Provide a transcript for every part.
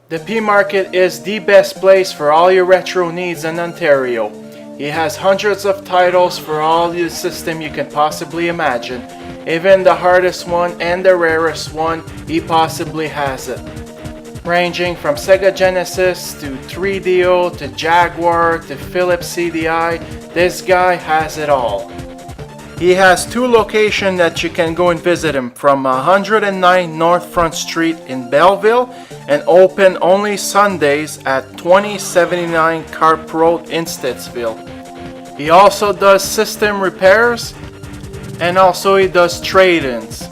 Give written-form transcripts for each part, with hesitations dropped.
The P Market is the best place for all your retro needs in Ontario. He has hundreds of titles for all the system you can possibly imagine. Even the hardest one and the rarest one, he possibly has it. Ranging from Sega Genesis to 3DO to Jaguar to Philips CDI, this guy has it all. He has two locations that you can go and visit him, from 109 North Front Street in Belleville and open only Sundays at 2079 Carp Road in Stittsville. He also does system repairs and also he does trade-ins.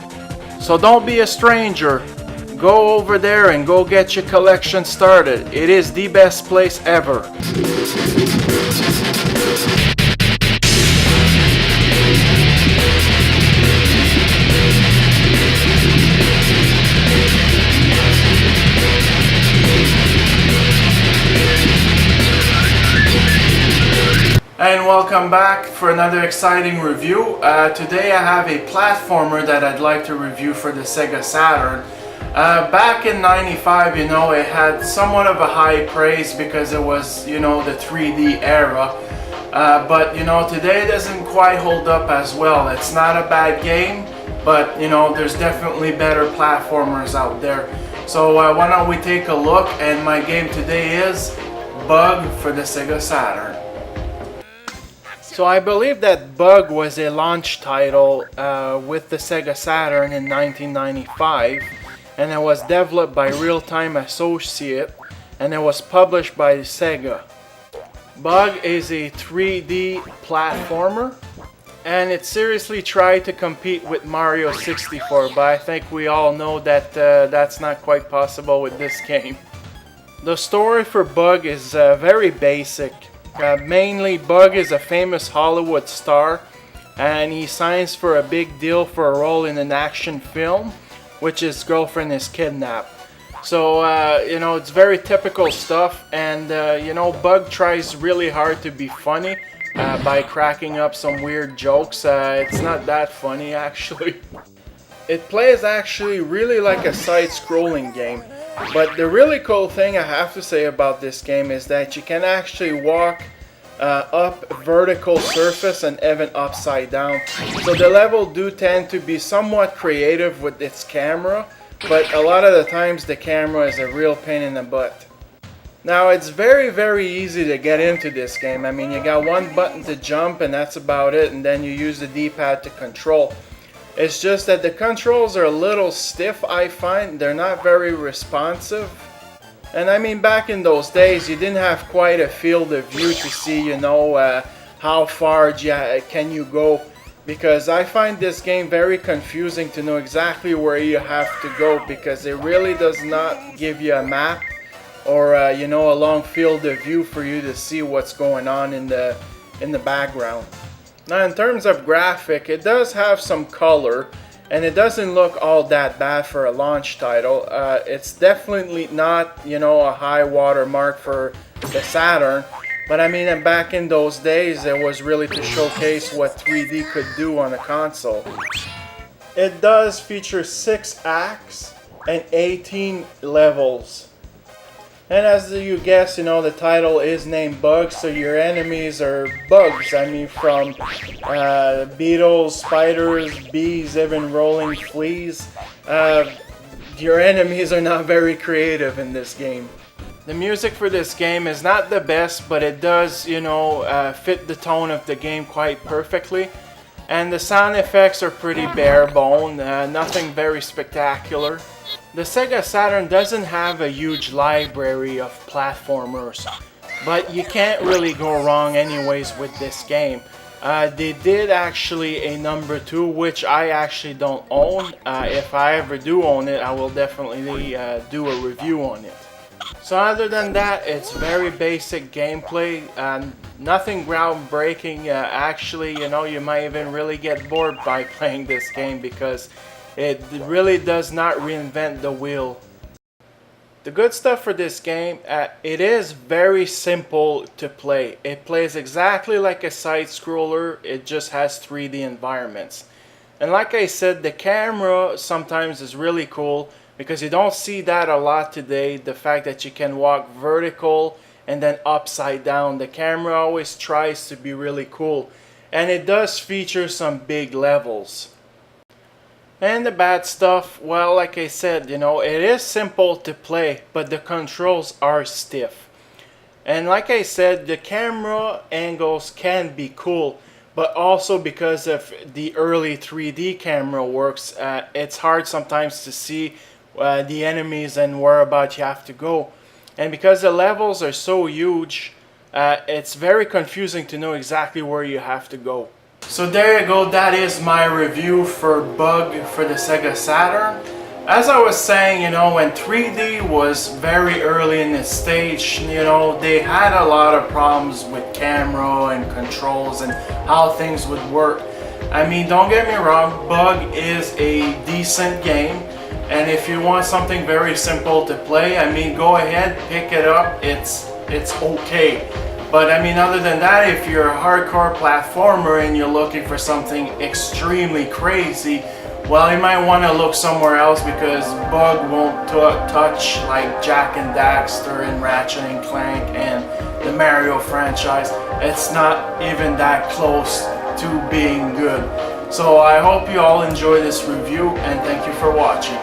So don't be a stranger. Go over there and go get your collection started. It is the best place ever. And welcome back for another exciting review. Today I have a platformer that I'd like to review for the Sega Saturn. Back in '95, it had somewhat of a high praise because it was, the 3D era. But today it doesn't quite hold up as well. It's not a bad game, but there's definitely better platformers out there. So why don't we take a look? And my game today is Bug for the Sega Saturn. So I believe that Bug was a launch title with the Sega Saturn in 1995, and it was developed by Real Time Associate, and it was published by Sega. Bug is a 3D platformer, and it seriously tried to compete with Mario 64, but I think we all know that that's not quite possible with this game. The story for Bug is very basic. Mainly, Bug is a famous Hollywood star, and he signs for a big deal for a role in an action film, which his girlfriend is kidnapped. So, it's very typical stuff, and, Bug tries really hard to be funny by cracking up some weird jokes. It's not that funny, actually. It plays actually really like a side-scrolling game. But the really cool thing I have to say about this game is that you can actually walk up vertical surface and even upside down. So the level do tend to be somewhat creative with its camera, but a lot of the times the camera is a real pain in the butt. Now it's very easy to get into this game. I mean, you got one button to jump and that's about it, and then you use the D-pad to control. It's just that the controls are a little stiff, I find. They're not very responsive. And I mean, back in those days, you didn't have quite a field of view to see, how far can you go. Because I find this game very confusing to know exactly where you have to go, because it really does not give you a map or, a long field of view for you to see what's going on in the background. Now, in terms of graphic, it does have some color, and it doesn't look all that bad for a launch title. It's definitely not, a high water mark for the Saturn, but I mean, back in those days, it was really to showcase what 3D could do on a console. It does feature 6 acts and 18 levels. And as you guess, the title is named Bug, so your enemies are bugs. I mean, from beetles, spiders, bees, even rolling fleas. Your enemies are not very creative in this game. The music for this game is not the best, but it does, fit the tone of the game quite perfectly. And the sound effects are pretty bare bone, nothing very spectacular. The Sega Saturn doesn't have a huge library of platformers, but you can't really go wrong anyways with this game. They did actually a number 2, which I actually don't own. If I ever do own it, I will definitely do a review on it. So other than that, it's very basic gameplay, nothing groundbreaking. Actually, you might even really get bored by playing this game because it really does not reinvent the wheel. The good stuff for this game, it is very simple to play. It plays exactly like a side-scroller, it just has 3D environments. And like I said, the camera sometimes is really cool, because you don't see that a lot today, the fact that you can walk vertical and then upside down. The camera always tries to be really cool, and it does feature some big levels. And the bad stuff, well, like I said, you know, it is simple to play, but the controls are stiff. And like I said, the camera angles can be cool, but also because of the early 3D camera works, it's hard sometimes to see the enemies and whereabouts you have to go. And because the levels are so huge, it's very confusing to know exactly where you have to go. So there you go, that is my review for Bug for the Sega Saturn. As I was saying, you know, when 3D was very early in its stage, you know, they had a lot of problems with camera and controls and how things would work. I mean, don't get me wrong, Bug is a decent game, and if you want something very simple to play, I mean, go ahead, pick it up, it's okay. But I mean, other than that, if you're a hardcore platformer and you're looking for something extremely crazy, well, you might want to look somewhere else, because Bug won't touch like Jak and Daxter and Ratchet and Clank and the Mario franchise. It's not even that close to being good. So I hope you all enjoy this review, and thank you for watching.